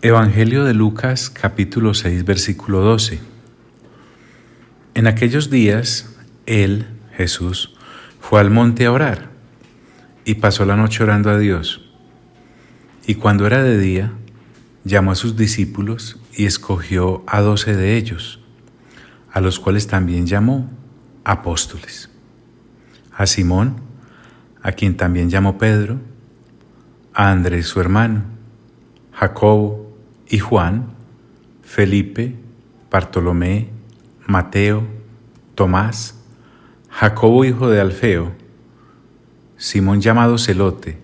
Evangelio de Lucas, capítulo 6, versículo 12. En aquellos días, él, Jesús, fue al monte a orar y pasó la noche orando a Dios. Y cuando era de día, llamó a sus discípulos y escogió a 12 de ellos, a los cuales también llamó apóstoles. A Simón, a quien también llamó Pedro, a Andrés su hermano, Jacobo y Juan, Felipe, Bartolomé, Mateo, Tomás, Jacobo hijo de Alfeo, Simón llamado Celote,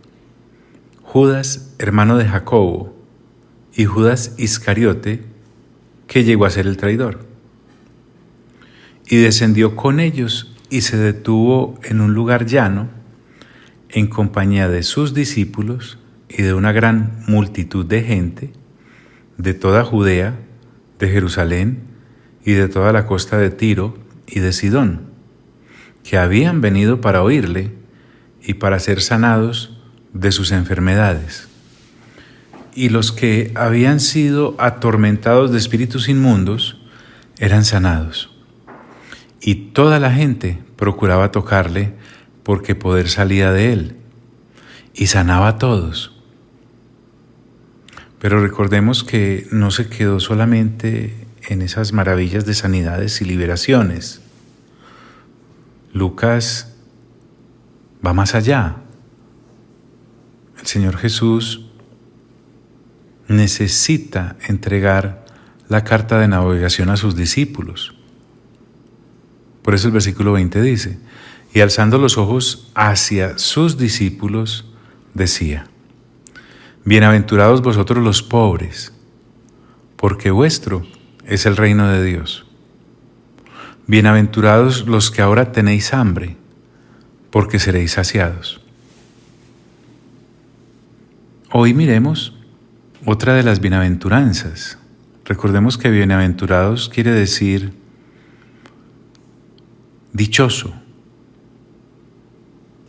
Judas hermano de Jacobo y Judas Iscariote, que llegó a ser el traidor. Y descendió con ellos y se detuvo en un lugar llano en compañía de sus discípulos y de una gran multitud de gente de toda Judea, de Jerusalén y de toda la costa de Tiro y de Sidón, que habían venido para oírle y para ser sanados de sus enfermedades. Y los que habían sido atormentados de espíritus inmundos eran sanados. Y toda la gente procuraba tocarle, porque poder salía de él, y sanaba a todos. Pero recordemos que no se quedó solamente en esas maravillas de sanidades y liberaciones. Lucas va más allá. El Señor Jesús necesita entregar la carta de navegación a sus discípulos. Por eso el versículo 20 dice: y alzando los ojos hacia sus discípulos, decía: bienaventurados vosotros los pobres, porque vuestro es el reino de Dios. Bienaventurados los que ahora tenéis hambre, porque seréis saciados. Hoy miremos otra de las bienaventuranzas. Recordemos que bienaventurados quiere decir dichoso.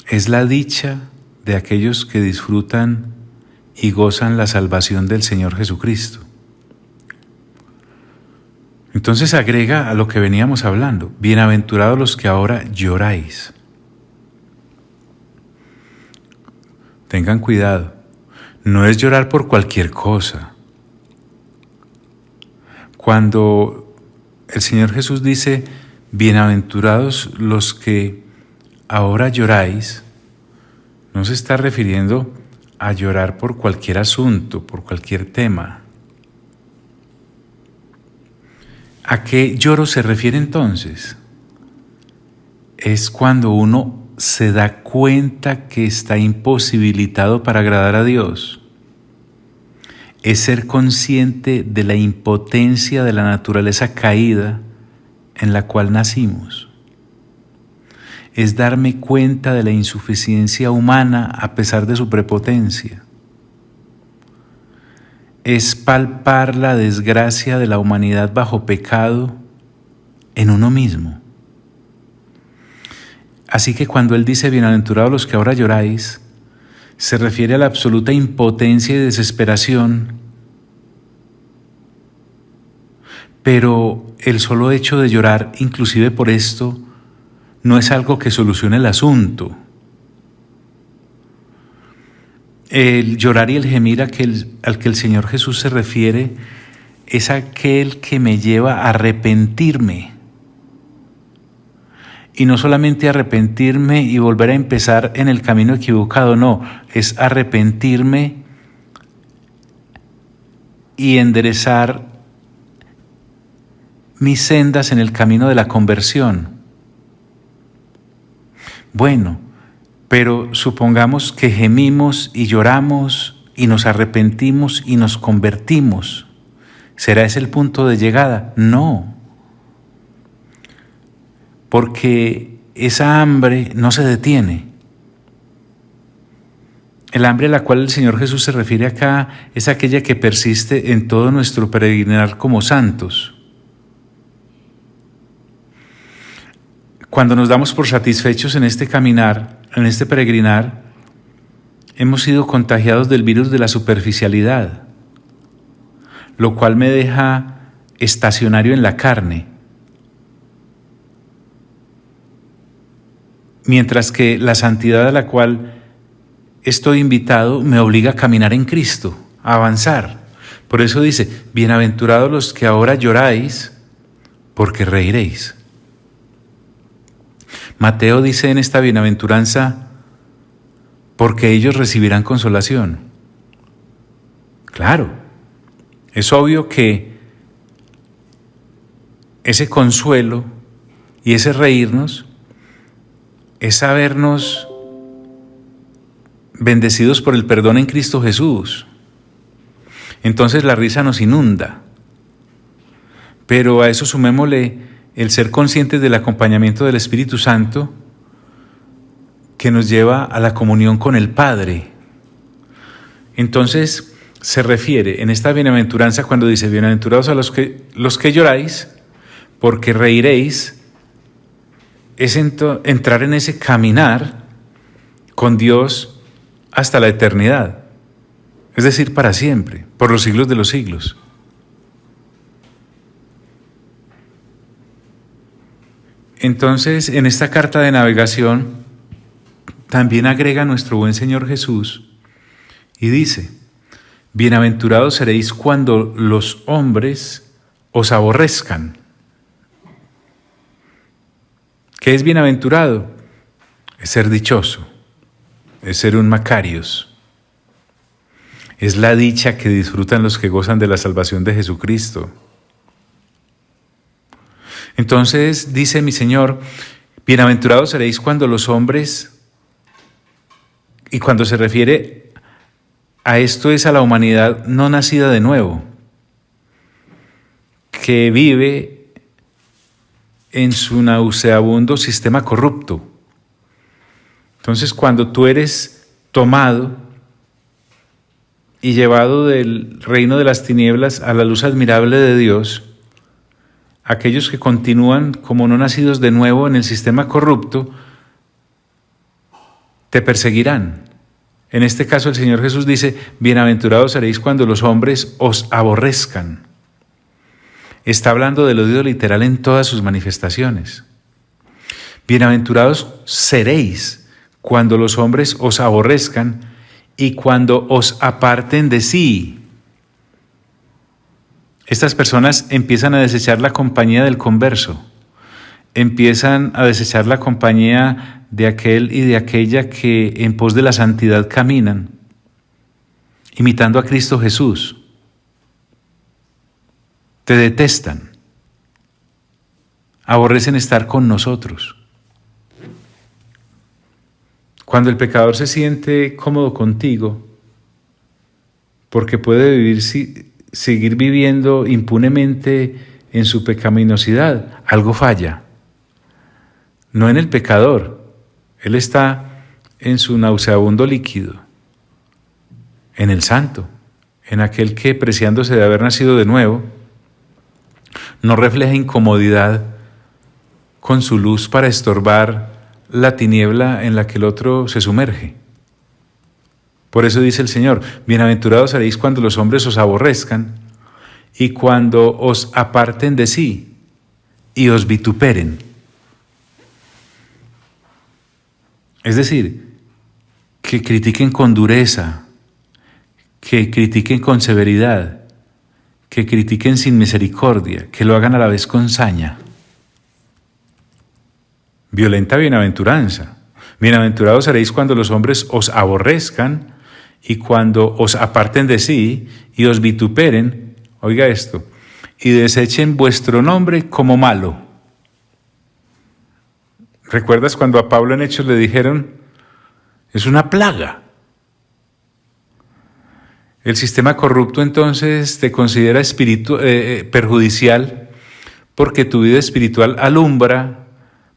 Es la dicha de aquellos que disfrutan y gozan la salvación del Señor Jesucristo. Entonces agrega a lo que veníamos hablando: bienaventurados los que ahora lloráis. Tengan cuidado, no es llorar por cualquier cosa. Cuando el Señor Jesús dice: bienaventurados los que ahora lloráis, no se está refiriendo a llorar por cualquier asunto, por cualquier tema. ¿A qué lloro se refiere entonces? Es cuando uno se da cuenta que está imposibilitado para agradar a Dios. Es ser consciente de la impotencia de la naturaleza caída en la cual nacimos. Es darme cuenta de la insuficiencia humana a pesar de su prepotencia. Es palpar la desgracia de la humanidad bajo pecado en uno mismo. Así que cuando Él dice bienaventurados los que ahora lloráis, se refiere a la absoluta impotencia y desesperación. Pero el solo hecho de llorar, inclusive por esto, no es algo que solucione el asunto. El llorar y el gemir al que el Señor Jesús se refiere es aquel que me lleva a arrepentirme. Y no solamente arrepentirme y volver a empezar en el camino equivocado, no, es arrepentirme y enderezar mis sendas en el camino de la conversión. Bueno, pero supongamos que gemimos y lloramos y nos arrepentimos y nos convertimos. ¿Será ese el punto de llegada? No. Porque esa hambre no se detiene. El hambre a la cual el Señor Jesús se refiere acá es aquella que persiste en todo nuestro peregrinar como santos. Cuando nos damos por satisfechos en este caminar, en este peregrinar, hemos sido contagiados del virus de la superficialidad. lo cual me deja estacionario en la carne. Mientras que la santidad a la cual estoy invitado me obliga a caminar en Cristo, a avanzar. Por eso dice, bienaventurados los que ahora lloráis, porque reiréis. Mateo dice en esta bienaventuranza, porque ellos recibirán consolación. Claro, es obvio que ese consuelo y ese reírnos es sabernos bendecidos por el perdón en Cristo Jesús. Entonces la risa nos inunda. Pero a eso sumémosle el ser conscientes del acompañamiento del Espíritu Santo que nos lleva a la comunión con el Padre. Entonces se refiere en esta bienaventuranza cuando dice, bienaventurados a los que lloráis, porque reiréis, es entrar en ese caminar con Dios hasta la eternidad, es decir, para siempre, por los siglos de los siglos. Entonces, en esta carta de navegación, también agrega nuestro buen Señor Jesús y dice, bienaventurados seréis cuando los hombres os aborrezcan. ¿Qué es bienaventurado? Es ser dichoso, es ser un Macarios. Es la dicha que disfrutan los que gozan de la salvación de Jesucristo. Entonces dice mi Señor, bienaventurados seréis cuando los hombres, y cuando se refiere a esto es a la humanidad no nacida de nuevo, que vive en su nauseabundo sistema corrupto. Entonces cuando tú eres tomado y llevado del reino de las tinieblas a la luz admirable de Dios, aquellos que continúan como no nacidos de nuevo en el sistema corrupto, te perseguirán. En este caso el Señor Jesús dice, bienaventurados seréis cuando los hombres os aborrezcan. Está hablando del odio literal en todas sus manifestaciones. Bienaventurados seréis cuando los hombres os aborrezcan y cuando os aparten de sí. Estas personas empiezan a desechar la compañía del converso, empiezan a desechar la compañía de aquel y de aquella que en pos de la santidad caminan, imitando a Cristo Jesús. Te detestan, aborrecen estar con nosotros. Cuando el pecador se siente cómodo contigo, porque puede seguir viviendo impunemente en su pecaminosidad, algo falla. No en el pecador, él está en su nauseabundo líquido, en el santo, en aquel que, preciándose de haber nacido de nuevo, no refleja incomodidad con su luz para estorbar la tiniebla en la que el otro se sumerge. Por eso dice el Señor, bienaventurados seréis cuando los hombres os aborrezcan y cuando os aparten de sí y os vituperen. Es decir, que critiquen con dureza, que critiquen con severidad, que critiquen sin misericordia, que lo hagan a la vez con saña. Violenta bienaventuranza. Bienaventurados seréis cuando los hombres os aborrezcan y cuando os aparten de sí y os vituperen, oiga esto, y desechen vuestro nombre como malo. ¿Recuerdas cuando a Pablo en Hechos le dijeron, es una plaga? El sistema corrupto entonces te considera perjudicial porque tu vida espiritual alumbra,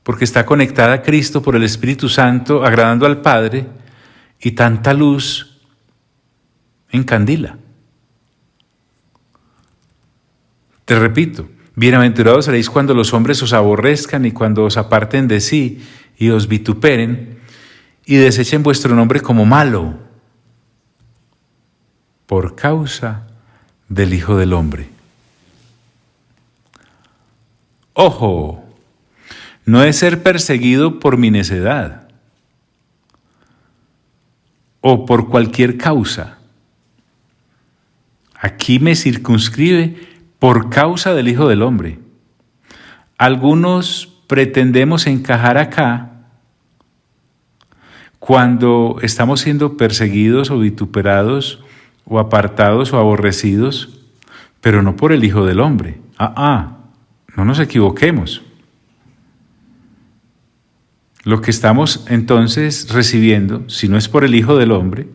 porque está conectada a Cristo por el Espíritu Santo, agradando al Padre, y tanta luz encandila. Te repito, bienaventurados seréis cuando los hombres os aborrezcan y cuando os aparten de sí y os vituperen y desechen vuestro nombre como malo, por causa del Hijo del Hombre. Ojo, no es ser perseguido por mi necedad o por cualquier causa. Aquí me circunscribe por causa del Hijo del Hombre. Algunos pretendemos encajar acá cuando estamos siendo perseguidos o vituperados o apartados o aborrecidos, pero no por el Hijo del Hombre. No nos equivoquemos. Lo que estamos entonces recibiendo, si no es por el Hijo del Hombre,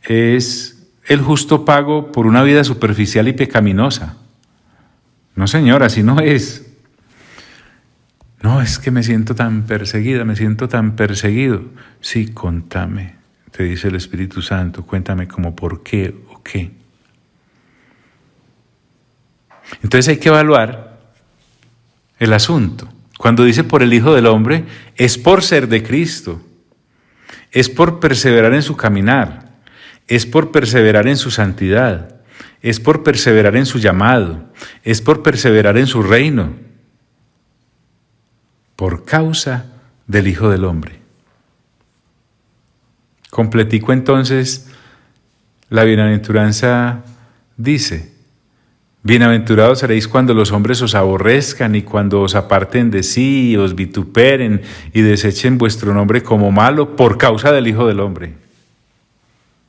es el justo pago por una vida superficial y pecaminosa. No, señor, así no es. No, es que me siento tan perseguida, me siento tan perseguido. Sí, contame, te dice el Espíritu Santo, cuéntame como por qué o qué. Entonces hay que evaluar el asunto. Cuando dice por el Hijo del Hombre, es por ser de Cristo, es por perseverar en su caminar, es por perseverar en su santidad, es por perseverar en su llamado, es por perseverar en su reino, por causa del Hijo del Hombre. Completico entonces, la bienaventuranza dice: bienaventurados seréis cuando los hombres os aborrezcan y cuando os aparten de sí, y os vituperen y desechen vuestro nombre como malo por causa del Hijo del Hombre.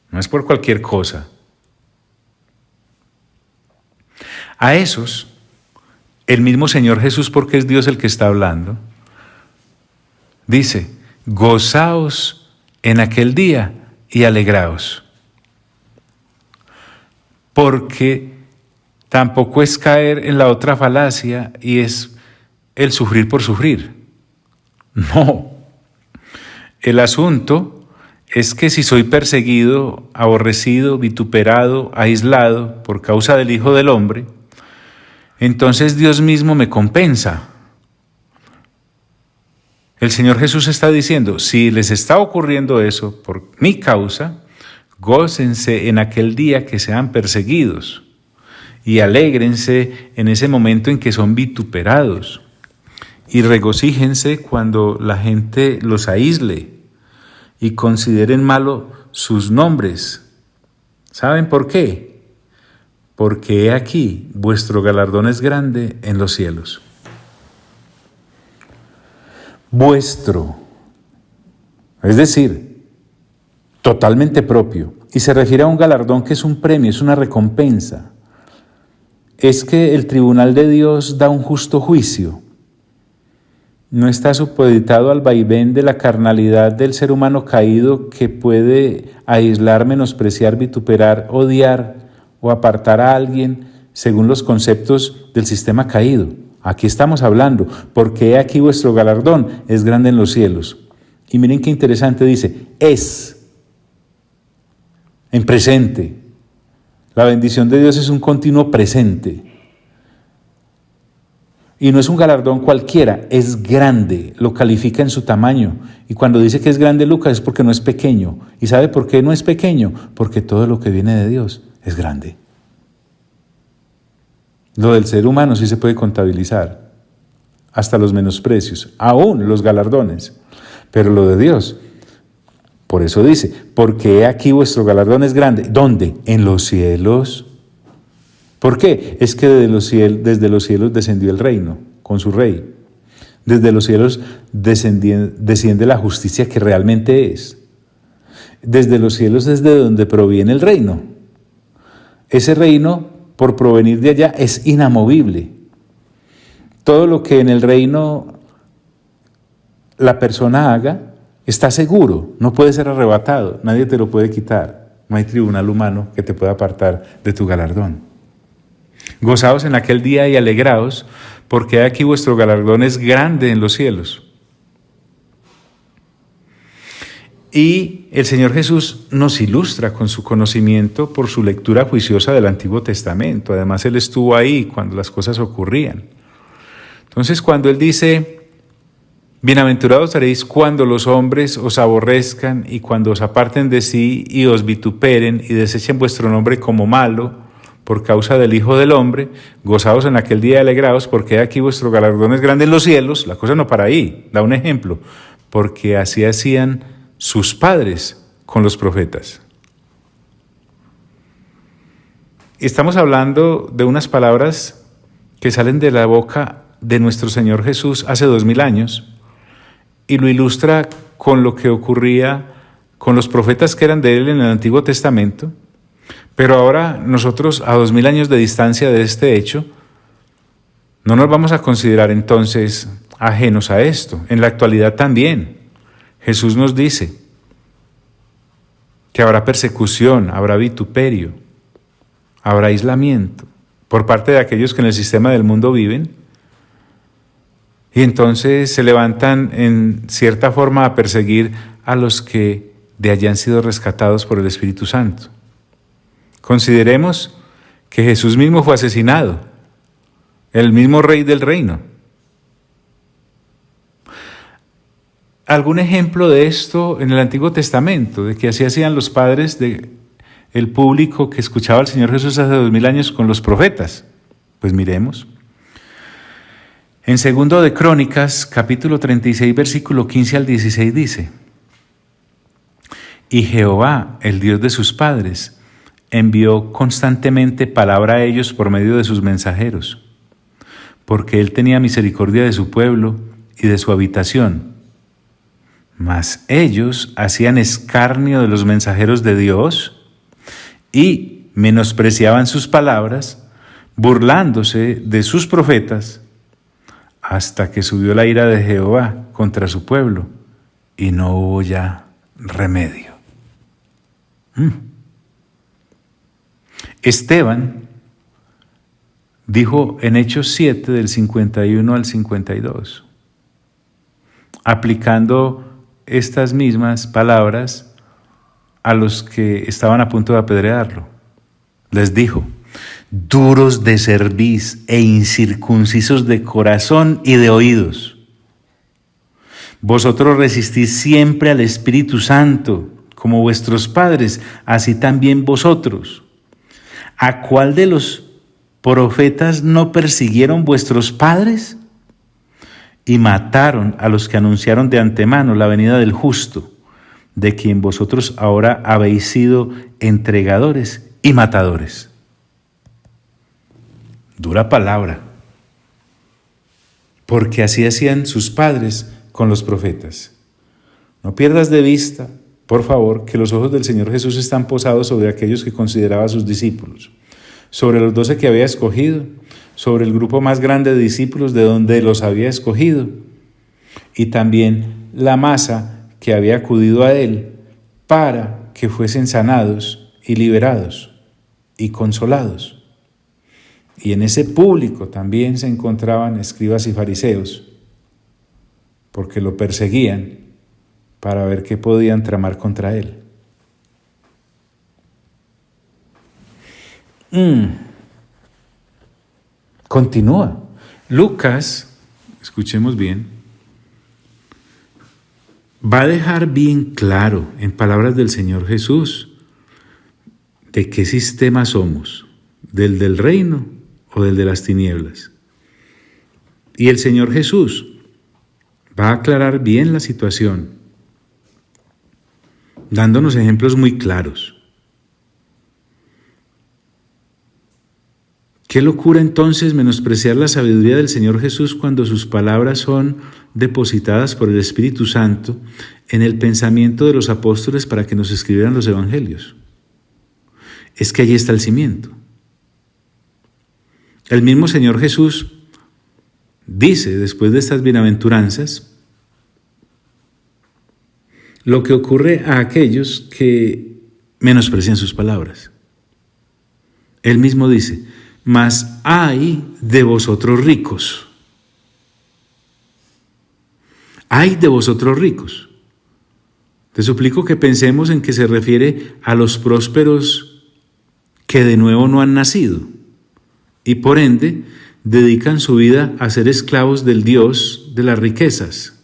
No es por cualquier cosa. A esos, el mismo Señor Jesús, porque es Dios el que está hablando, dice: gozaos en aquel día y alegraos. Porque tampoco es caer en la otra falacia y es el sufrir por sufrir. No. El asunto es que si soy perseguido, aborrecido, vituperado, aislado por causa del Hijo del Hombre, entonces Dios mismo me compensa. El Señor Jesús está diciendo: si les está ocurriendo eso por mi causa, gócense en aquel día que sean perseguidos. Y alégrense en ese momento en que son vituperados. Y regocíjense cuando la gente los aísle y consideren malo sus nombres. ¿Saben por qué? Porque he aquí, vuestro galardón es grande en los cielos. Vuestro, es decir, totalmente propio. Y se refiere a un galardón que es un premio, es una recompensa. Es que el tribunal de Dios da un justo juicio. No está supeditado al vaivén de la carnalidad del ser humano caído que puede aislar, menospreciar, vituperar, odiar o apartar a alguien según los conceptos del sistema caído. Aquí estamos hablando, porque he aquí vuestro galardón es grande en los cielos. Y miren qué interesante dice: es, en presente. La bendición de Dios es un continuo presente. Y no es un galardón cualquiera, es grande, lo califica en su tamaño. Y cuando dice que es grande Lucas es porque no es pequeño. ¿Y sabe por qué no es pequeño? Porque todo lo que viene de Dios es grande. Lo del ser humano sí se puede contabilizar, hasta los menosprecios, aún los galardones. Pero lo de Dios, por eso dice: porque he aquí vuestro galardón es grande. ¿Dónde? En los cielos. ¿Por qué? Es que desde los cielos descendió el reino con su rey. Desde los cielos desciende la justicia que realmente es. Desde los cielos es de donde proviene el reino. Ese reino, por provenir de allá, es inamovible. Todo lo que en el reino la persona haga está seguro, no puede ser arrebatado, nadie te lo puede quitar. No hay tribunal humano que te pueda apartar de tu galardón. Gozaos en aquel día y alegraos, porque aquí vuestro galardón es grande en los cielos. Y el Señor Jesús nos ilustra con su conocimiento por su lectura juiciosa del Antiguo Testamento. Además, Él estuvo ahí cuando las cosas ocurrían. Entonces, cuando Él dice: bienaventurados seréis cuando los hombres os aborrezcan y cuando os aparten de sí y os vituperen y desechen vuestro nombre como malo, por causa del Hijo del Hombre, gozaos en aquel día y alegraos, porque aquí vuestro galardón es grande en los cielos. La cosa no para ahí, da un ejemplo, porque así hacían sus padres con los profetas. Estamos hablando de unas palabras que salen de la boca de nuestro Señor Jesús hace 2000 años y lo ilustra con lo que ocurría con los profetas que eran de Él en el Antiguo Testamento. Pero ahora nosotros, a 2000 años de distancia de este hecho, no nos vamos a considerar entonces ajenos a esto. En la actualidad también, Jesús nos dice que habrá persecución, habrá vituperio, habrá aislamiento por parte de aquellos que en el sistema del mundo viven, y entonces se levantan en cierta forma a perseguir a los que de allí han sido rescatados por el Espíritu Santo. Consideremos que Jesús mismo fue asesinado, el mismo Rey del reino. ¿Algún ejemplo de esto en el Antiguo Testamento, de que así hacían los padres del público que escuchaba al Señor Jesús hace 2000 años con los profetas? Pues miremos. En 2 de Crónicas, capítulo 36, versículo 15 al 16 dice: Y Jehová, el Dios de sus padres, envió constantemente palabra a ellos por medio de sus mensajeros, porque Él tenía misericordia de su pueblo y de su habitación. Mas ellos hacían escarnio de los mensajeros de Dios y menospreciaban sus palabras, burlándose de sus profetas, hasta que subió la ira de Jehová contra su pueblo y no hubo ya remedio. Esteban dijo en Hechos 7, del 51 al 52, aplicando estas mismas palabras a los que estaban a punto de apedrearlo. Les dijo: duros de cerviz e incircuncisos de corazón y de oídos. Vosotros resistís siempre al Espíritu Santo, como vuestros padres, así también vosotros. ¿A cuál de los profetas no persiguieron vuestros padres? Y mataron a los que anunciaron de antemano la venida del justo, de quien vosotros ahora habéis sido entregadores y matadores. Dura palabra, porque así hacían sus padres con los profetas. No pierdas de vista, por favor, que los ojos del Señor Jesús están posados sobre aquellos que consideraba sus discípulos, sobre los 12 que había escogido, sobre el grupo más grande de discípulos de donde los había escogido, y también la masa que había acudido a Él para que fuesen sanados y liberados y consolados. Y en ese público también se encontraban escribas y fariseos, porque lo perseguían para ver qué podían tramar contra Él. Continúa. Lucas, escuchemos bien, va a dejar bien claro en palabras del Señor Jesús de qué sistema somos, del reino o del de las tinieblas. Y el Señor Jesús va a aclarar bien la situación, dándonos ejemplos muy claros. ¿Qué locura entonces menospreciar la sabiduría del Señor Jesús cuando sus palabras son depositadas por el Espíritu Santo en el pensamiento de los apóstoles para que nos escribieran los evangelios? Es que allí está el cimiento. El mismo Señor Jesús dice, después de estas bienaventuranzas, lo que ocurre a aquellos que menosprecian sus palabras. Él mismo dice: mas ay de vosotros ricos. Ay de vosotros ricos. Te suplico que pensemos en que se refiere a los prósperos que de nuevo no han nacido y por ende dedican su vida a ser esclavos del Dios de las riquezas.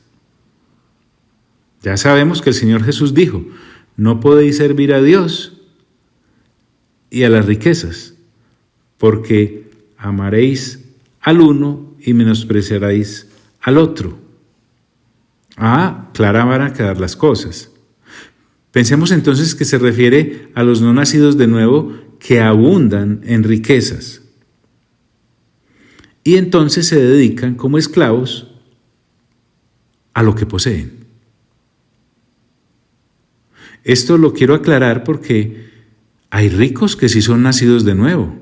Ya sabemos que el Señor Jesús dijo: no podéis servir a Dios y a las riquezas. porque amaréis al uno y menospreciaréis al otro. Clara van a quedar las cosas. Pensemos entonces que se refiere a los no nacidos de nuevo que abundan en riquezas y entonces se dedican como esclavos a lo que poseen. Esto lo quiero aclarar porque hay ricos que sí son nacidos de nuevo.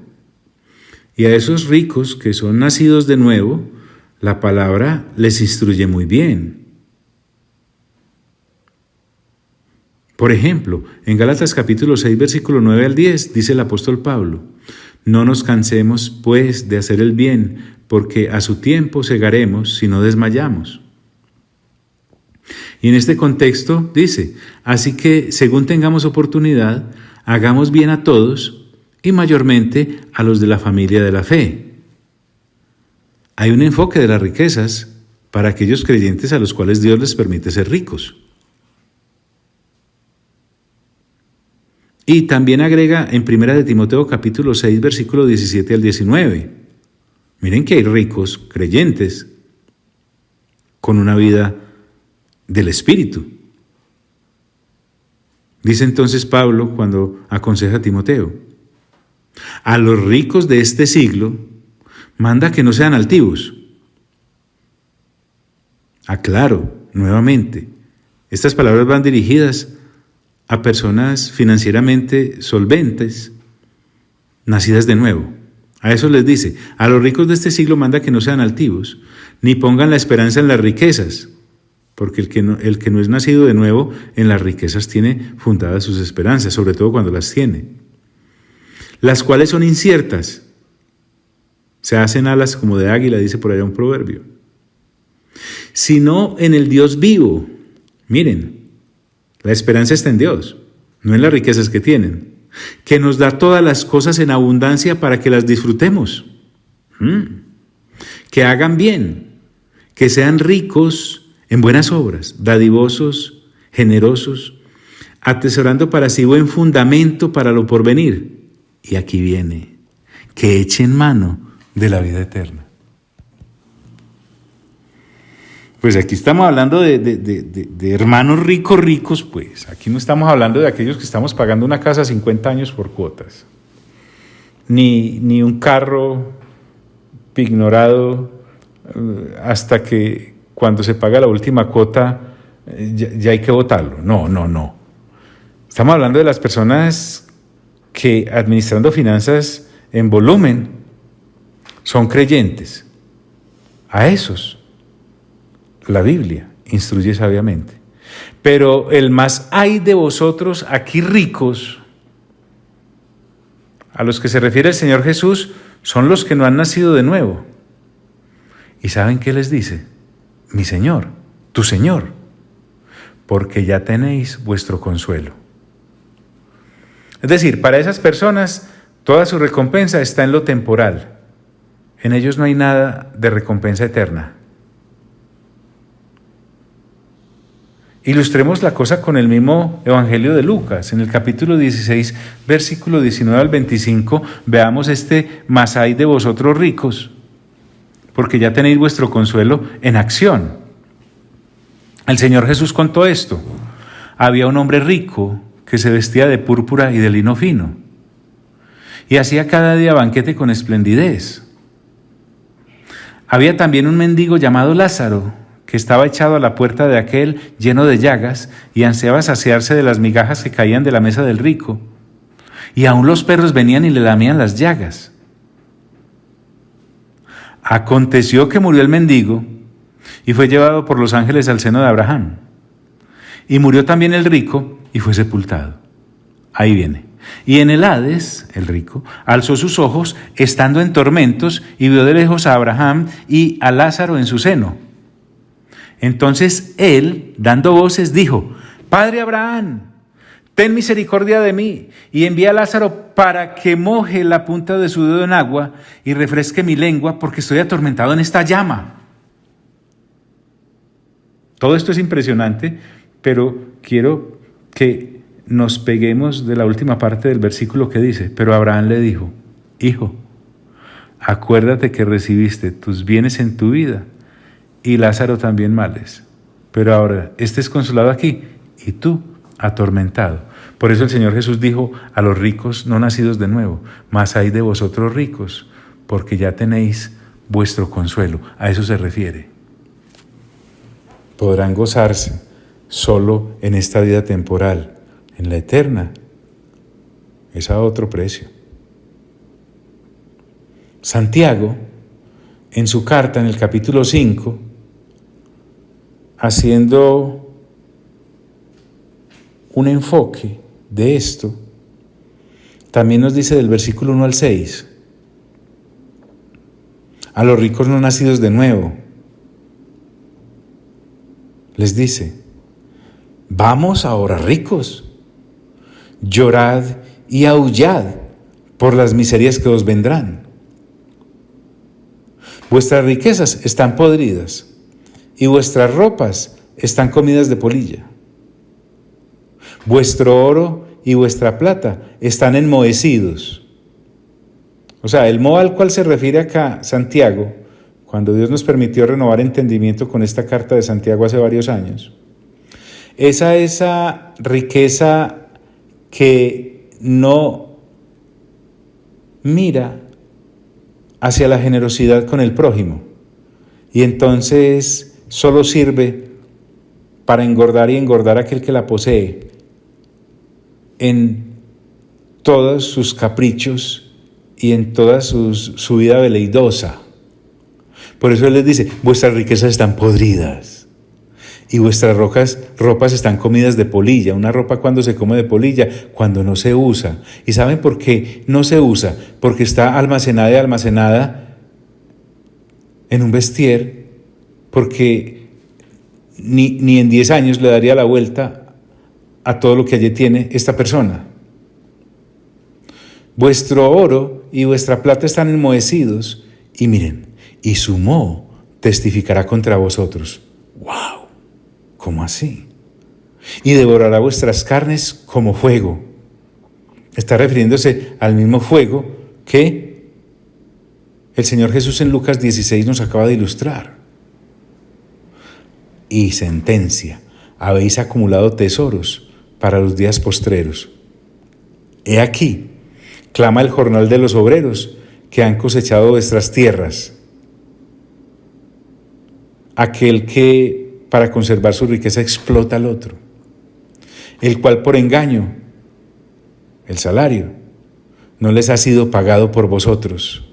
Y a esos ricos que son nacidos de nuevo, la palabra les instruye muy bien. Por ejemplo, en Gálatas capítulo 6, versículo 9 al 10, dice el apóstol Pablo: no nos cansemos, pues, de hacer el bien, porque a su tiempo segaremos si no desmayamos. Y en este contexto dice: así que, según tengamos oportunidad, hagamos bien a todos y mayormente a los de la familia de la fe. Hay un enfoque de las riquezas para aquellos creyentes a los cuales Dios les permite ser ricos. Y también agrega en 1 de Timoteo capítulo 6, versículo 17 al 19. Miren que hay ricos creyentes con una vida del Espíritu. Dice entonces Pablo cuando aconseja a Timoteo: a los ricos de este siglo manda que no sean altivos. Aclaro nuevamente, estas palabras van dirigidas a personas financieramente solventes, nacidas de nuevo. A eso les dice: a los ricos de este siglo manda que no sean altivos, ni pongan la esperanza en las riquezas, porque el que no es nacido de nuevo en las riquezas tiene fundadas sus esperanzas, sobre todo cuando las tiene, las cuales son inciertas. Se hacen alas como de águila, dice por allá un proverbio. Sino en el Dios vivo. Miren, la esperanza está en Dios, no en las riquezas que tienen, que nos da todas las cosas en abundancia para que las disfrutemos. Que hagan bien, que sean ricos en buenas obras, dadivosos, generosos, atesorando para sí buen fundamento para lo porvenir. Y aquí viene: que echen mano de la vida eterna. Pues aquí estamos hablando de hermanos ricos, pues. Aquí no estamos hablando de aquellos que estamos pagando una casa 50 años por cuotas. Ni un carro pignorado hasta que cuando se paga la última cuota ya hay que botarlo. No. Estamos hablando de las personas que, administrando finanzas en volumen, son creyentes. A esos la Biblia instruye sabiamente. Pero el más hay de vosotros aquí ricos, a los que se refiere el Señor Jesús, son los que no han nacido de nuevo. ¿Y saben qué les dice? Mi Señor, tu Señor, porque ya tenéis vuestro consuelo. Es decir, para esas personas toda su recompensa está en lo temporal. En ellos no hay nada de recompensa eterna. Ilustremos la cosa con el mismo Evangelio de Lucas. En el capítulo 16, versículo 19 al 25, veamos mas hay de vosotros ricos, porque ya tenéis vuestro consuelo en acción. El Señor Jesús contó esto. Había un hombre rico que se vestía de púrpura y de lino fino, y hacía cada día banquete con esplendidez. Había también un mendigo llamado Lázaro, que estaba echado a la puerta de aquel lleno de llagas y ansiaba saciarse de las migajas que caían de la mesa del rico. Y aún los perros venían y le lamían las llagas. Aconteció que murió el mendigo y fue llevado por los ángeles al seno de Abraham. Y murió también el rico y fue sepultado. Ahí viene. Y en el Hades, el rico, alzó sus ojos, estando en tormentos, y vio de lejos a Abraham y a Lázaro en su seno. Entonces él, dando voces, dijo: Padre Abraham, ten misericordia de mí, y envía a Lázaro para que moje la punta de su dedo en agua y refresque mi lengua, porque estoy atormentado en esta llama. Todo esto es impresionante, pero quiero que nos peguemos de la última parte del versículo que dice: pero Abraham le dijo: Hijo, acuérdate que recibiste tus bienes en tu vida y Lázaro también males. Pero ahora, este es consolado aquí y tú atormentado. Por eso el Señor Jesús dijo a los ricos no nacidos de nuevo, mas hay de vosotros ricos, porque ya tenéis vuestro consuelo. A eso se refiere. Podrán gozarse solo en esta vida temporal, en la eterna es a otro precio. Santiago, en su carta, en el capítulo 5, haciendo un enfoque de esto, también nos dice del versículo 1 al 6, a los ricos no nacidos de nuevo, les dice, vamos ahora ricos, llorad y aullad por las miserias que os vendrán. Vuestras riquezas están podridas y vuestras ropas están comidas de polilla. Vuestro oro y vuestra plata están enmohecidos. O sea, el moho al cual se refiere acá Santiago, cuando Dios nos permitió renovar entendimiento con esta carta de Santiago hace varios años, es a esa riqueza que no mira hacia la generosidad con el prójimo y entonces solo sirve para engordar y engordar a aquel que la posee en todos sus caprichos y en toda su vida veleidosa. Por eso Él les dice, vuestras riquezas están podridas y vuestras ropas están comidas de polilla. Una ropa cuando se come de polilla, cuando no se usa. ¿Y saben por qué no se usa? Porque está almacenada y almacenada en un vestier, porque ni en 10 años le daría la vuelta a todo lo que allí tiene esta persona. Vuestro oro y vuestra plata están enmohecidos, y miren, y su moho testificará contra vosotros. ¡Wow! ¿Cómo así? Y devorará vuestras carnes como fuego. Está refiriéndose al mismo fuego que el Señor Jesús en Lucas 16 nos acaba de ilustrar. Y sentencia, habéis acumulado tesoros para los días postreros. He aquí, clama el jornal de los obreros que han cosechado vuestras tierras. Aquel que para conservar su riqueza explota al otro, el cual por engaño, el salario, no les ha sido pagado por vosotros.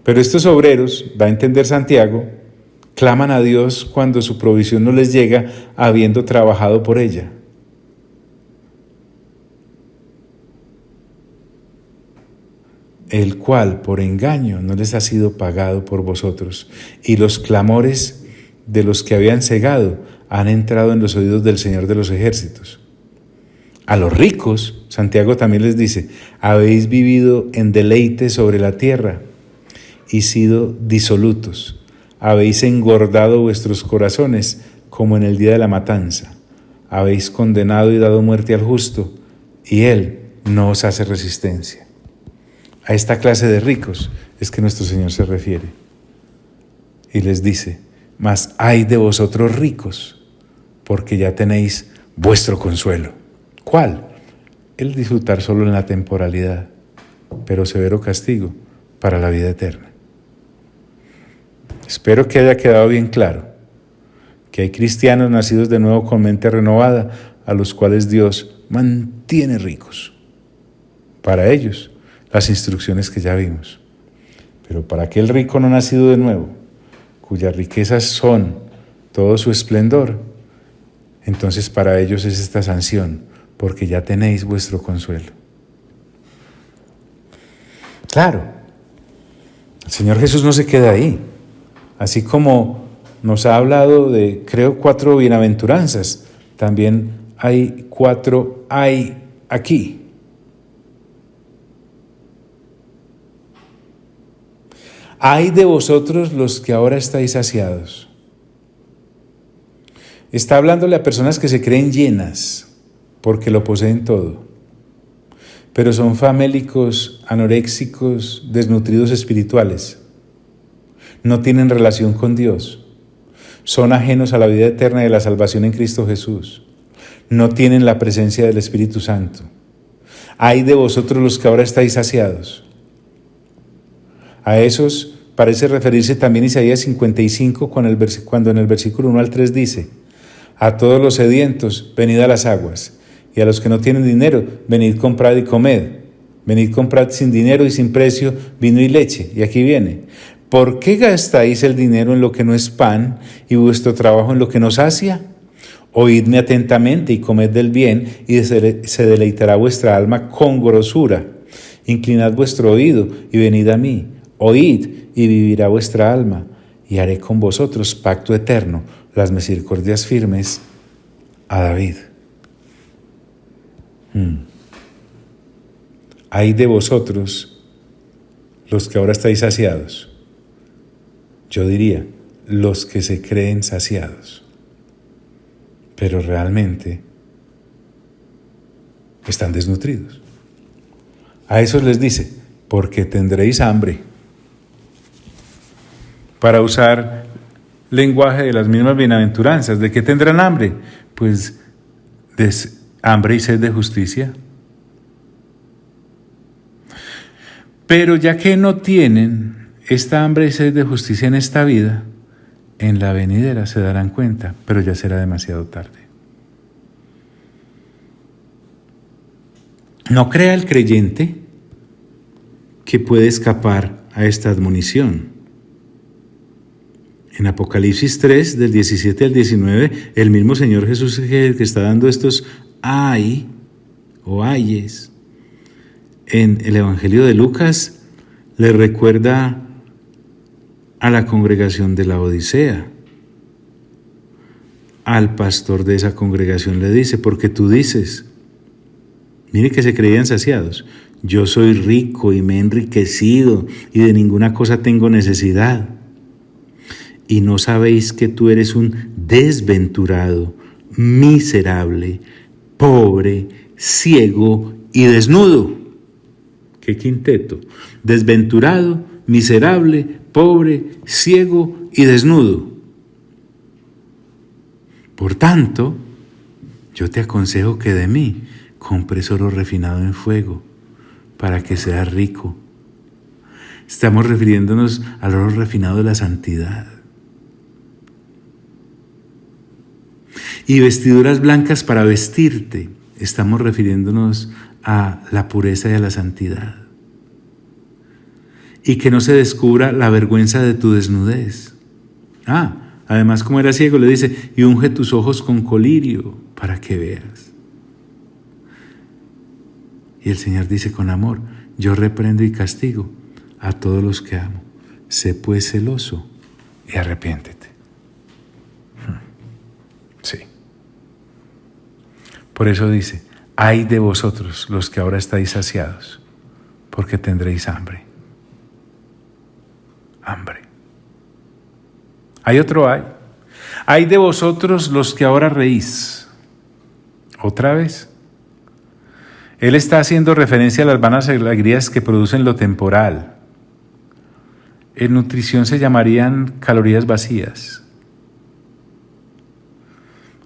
Pero estos obreros, da a entender Santiago, claman a Dios cuando su provisión no les llega habiendo trabajado por ella. El cual por engaño no les ha sido pagado por vosotros, y los clamores de los que habían cegado han entrado en los oídos del Señor de los ejércitos. A los ricos, Santiago también les dice, habéis vivido en deleite sobre la tierra y sido disolutos, habéis engordado vuestros corazones como en el día de la matanza, habéis condenado y dado muerte al justo, y él no os hace resistencia. A esta clase de ricos es que nuestro Señor se refiere. Y les dice, mas ay de vosotros ricos, porque ya tenéis vuestro consuelo. ¿Cuál? El disfrutar solo en la temporalidad, pero severo castigo para la vida eterna. Espero que haya quedado bien claro que hay cristianos nacidos de nuevo con mente renovada, a los cuales Dios mantiene ricos. Para ellos, las instrucciones que ya vimos. Pero para aquel rico no nacido de nuevo, cuyas riquezas son todo su esplendor, entonces para ellos es esta sanción, porque ya tenéis vuestro consuelo. Claro, el Señor Jesús no se queda ahí. Así como nos ha hablado de, creo, 4 bienaventuranzas, también hay 4 hay aquí. Ay de vosotros los que ahora estáis saciados. Está hablándole a personas que se creen llenas porque lo poseen todo. pero son famélicos, anoréxicos, desnutridos espirituales. No tienen relación con Dios. Son ajenos a la vida eterna de la salvación en Cristo Jesús. No tienen la presencia del Espíritu Santo. Ay de vosotros los que ahora estáis saciados. A esos parece referirse también Isaías 55 cuando en el versículo 1 al 3 dice: a todos los sedientos, venid a las aguas, y a los que no tienen dinero, venid comprad y comed. Venid comprad sin dinero y sin precio vino y leche. Y aquí viene: ¿por qué gastáis el dinero en lo que no es pan y vuestro trabajo en lo que no sacia? Oídme atentamente y comed del bien, y se deleitará vuestra alma con grosura. Inclinad vuestro oído y venid a mí. Oíd y vivirá vuestra alma, y haré con vosotros pacto eterno, las misericordias firmes a David. Ay de vosotros los que ahora estáis saciados. Yo diría, los que se creen saciados, pero realmente están desnutridos. A esos les dice: porque tendréis hambre. Para usar lenguaje de las mismas bienaventuranzas, ¿de qué tendrán hambre? Pues de hambre y sed de justicia. Pero ya que no tienen esta hambre y sed de justicia en esta vida, en la venidera se darán cuenta, pero ya será demasiado tarde. No crea el creyente que puede escapar a esta admonición. En Apocalipsis 3, del 17 al 19, el mismo Señor Jesús es el que está dando estos ay o ayes. En el Evangelio de Lucas le recuerda a la congregación de la Odisea. Al pastor de esa congregación le dice: porque tú dices, mire que se creían saciados, yo soy rico y me he enriquecido y de ninguna cosa tengo necesidad. Y no sabéis que tú eres un desventurado, miserable, pobre, ciego y desnudo. ¡Qué quinteto! Desventurado, miserable, pobre, ciego y desnudo. Por tanto, yo te aconsejo que de mí compres oro refinado en fuego, para que seas rico. Estamos refiriéndonos al oro refinado de la santidad. Y vestiduras blancas para vestirte. Estamos refiriéndonos a la pureza y a la santidad. Y que no se descubra la vergüenza de tu desnudez. Además, como era ciego, le dice: y unge tus ojos con colirio para que veas. Y el Señor dice con amor: yo reprendo y castigo a todos los que amo. Sé pues celoso y arrepiéntete. Sí. Por eso dice: ay de vosotros los que ahora estáis saciados, porque tendréis hambre. Hambre. Hay otro ay. Ay de vosotros los que ahora reís. Otra vez. Él está haciendo referencia a las vanas alegrías que producen lo temporal. En nutrición se llamarían calorías vacías.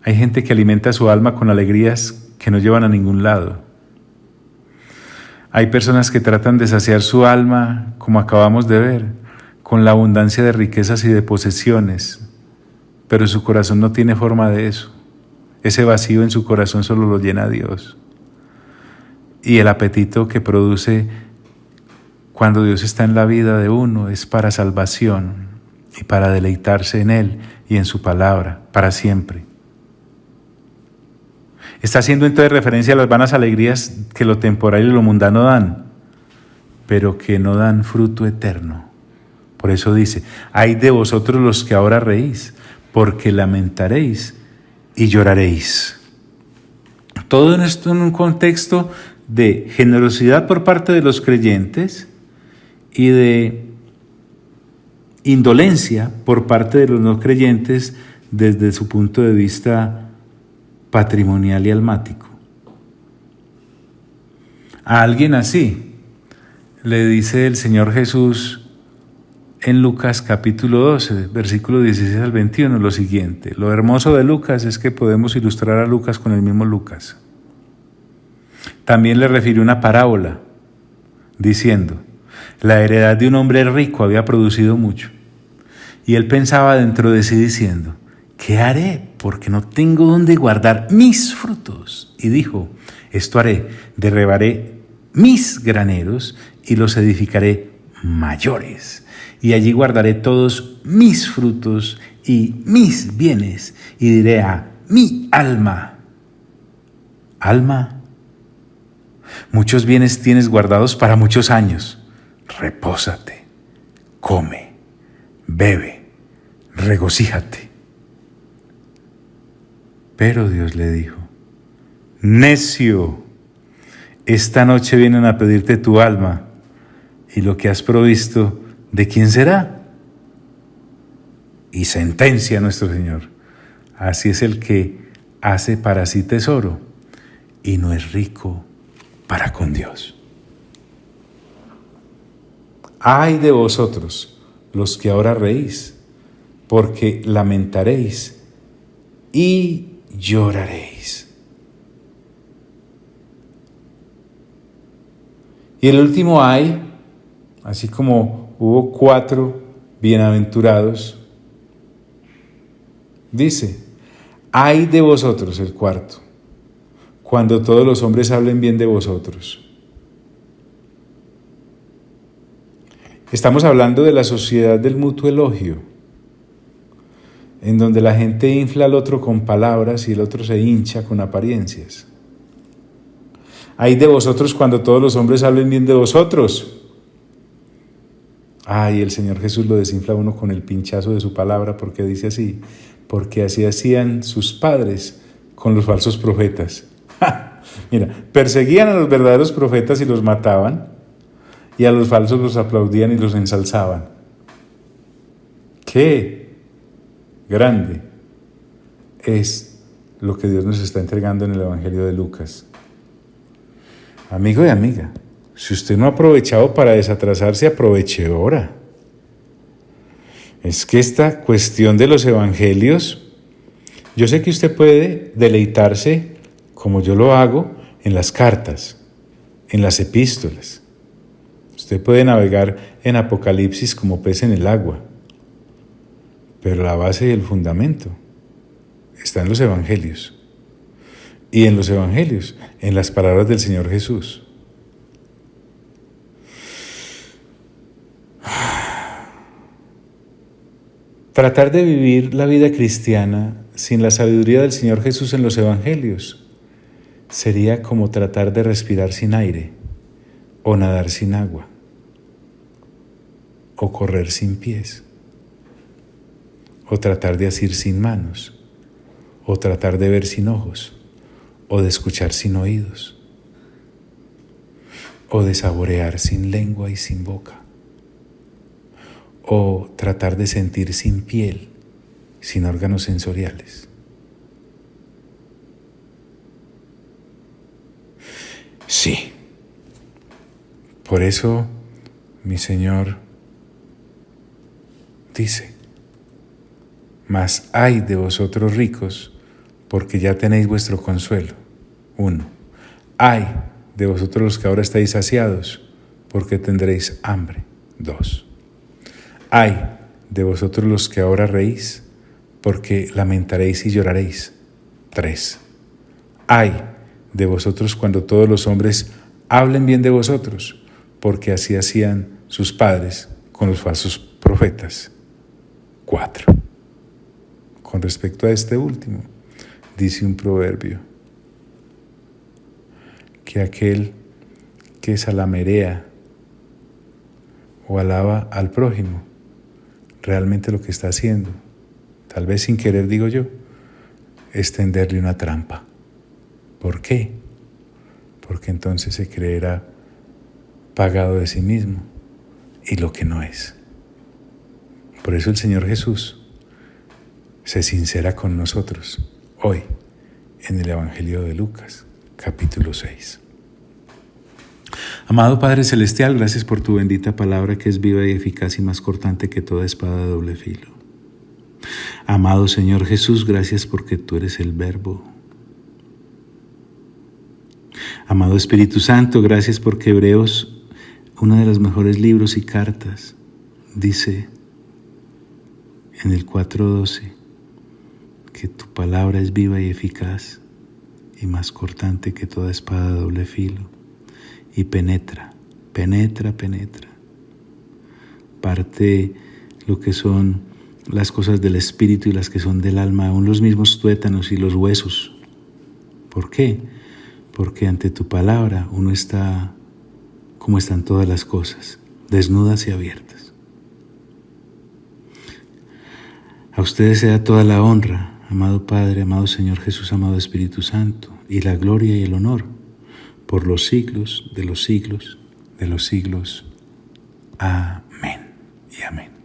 Hay gente que alimenta su alma con alegrías que no llevan a ningún lado. Hay personas que tratan de saciar su alma, como acabamos de ver, con la abundancia de riquezas y de posesiones, pero su corazón no tiene forma de eso. Ese vacío en su corazón solo lo llena Dios. Y el apetito que produce cuando Dios está en la vida de uno es para salvación y para deleitarse en Él y en su palabra para siempre. Está haciendo entonces referencia a las vanas alegrías que lo temporal y lo mundano dan, pero que no dan fruto eterno. Por eso dice: ay de vosotros los que ahora reís, porque lamentaréis y lloraréis. Todo esto en un contexto de generosidad por parte de los creyentes y de indolencia por parte de los no creyentes desde su punto de vista patrimonial y almático. A alguien así le dice el Señor Jesús en Lucas capítulo 12, versículo 16 al 21, lo siguiente. Lo hermoso de Lucas es que podemos ilustrar a Lucas con el mismo Lucas. También le refirió una parábola, diciendo: la heredad de un hombre rico había producido mucho. Y él pensaba dentro de sí diciendo: ¿qué haré? Porque no tengo dónde guardar mis frutos. Y dijo: esto haré, derribaré mis graneros y los edificaré mayores. Y allí guardaré todos mis frutos y mis bienes. Y diré a mi alma: alma, muchos bienes tienes guardados para muchos años. Repósate, come, bebe, regocíjate. Pero Dios le dijo: necio, esta noche vienen a pedirte tu alma, y lo que has provisto, ¿de quién será? Y sentencia a nuestro Señor: así es el que hace para sí tesoro y no es rico para con Dios. Ay de vosotros, los que ahora reís, porque lamentaréis y lloraréis. Y el último ay, así como hubo 4 bienaventurados, dice: ay de vosotros, el cuarto, cuando todos los hombres hablen bien de vosotros. Estamos hablando de la sociedad del mutuo elogio, en donde la gente infla al otro con palabras y el otro se hincha con apariencias. Ay de vosotros cuando todos los hombres hablen bien de vosotros. Ay, el Señor Jesús lo desinfla uno con el pinchazo de su palabra, porque dice así: porque así hacían sus padres con los falsos profetas. ¡Ja! Mira, perseguían a los verdaderos profetas y los mataban, y a los falsos los aplaudían y los ensalzaban. ¡Qué grande es lo que Dios nos está entregando en el Evangelio de Lucas! Amigo y amiga, si usted no ha aprovechado para desatrasarse, aproveche ahora. Es que esta cuestión de los evangelios, yo sé que usted puede deleitarse, como yo lo hago, en las cartas, en las epístolas. Usted puede navegar en Apocalipsis como pez en el agua, pero la base y el fundamento está en los evangelios. Y en los evangelios, en las palabras del Señor Jesús. Tratar de vivir la vida cristiana sin la sabiduría del Señor Jesús en los evangelios sería como tratar de respirar sin aire, o nadar sin agua, o correr sin pies, o tratar de asir sin manos, o tratar de ver sin ojos, o de escuchar sin oídos, o de saborear sin lengua y sin boca, o tratar de sentir sin piel, sin órganos sensoriales. Sí, por eso mi Señor dice: mas ay de vosotros ricos, porque ya tenéis vuestro consuelo. 1. Ay de vosotros los que ahora estáis saciados, porque tendréis hambre. 2. Ay de vosotros los que ahora reís, porque lamentaréis y lloraréis. 3. Ay de vosotros cuando todos los hombres hablen bien de vosotros, porque así hacían sus padres con los falsos profetas. 4. Con respecto a este último, dice un proverbio: que aquel que salamerea o alaba al prójimo, realmente lo que está haciendo, tal vez sin querer digo yo, es tenderle una trampa. ¿Por qué? Porque entonces se creerá pagado de sí mismo y lo que no es. Por eso el Señor Jesús se sincera con nosotros hoy en el Evangelio de Lucas, capítulo 6. Amado Padre Celestial, gracias por tu bendita palabra que es viva y eficaz y más cortante que toda espada de doble filo. Amado Señor Jesús, gracias porque tú eres el Verbo. Amado Espíritu Santo, gracias porque Hebreos, uno de los mejores libros y cartas, dice en el 4:12 que tu palabra es viva y eficaz y más cortante que toda espada de doble filo y penetra. Parte lo que son las cosas del espíritu y las que son del alma, aún los mismos tuétanos y los huesos. ¿Por qué? Porque ante tu palabra uno está como están todas las cosas, desnudas y abiertas. A ustedes sea toda la honra, amado Padre, amado Señor Jesús, amado Espíritu Santo, y la gloria y el honor por los siglos de los siglos de los siglos. Amén y amén.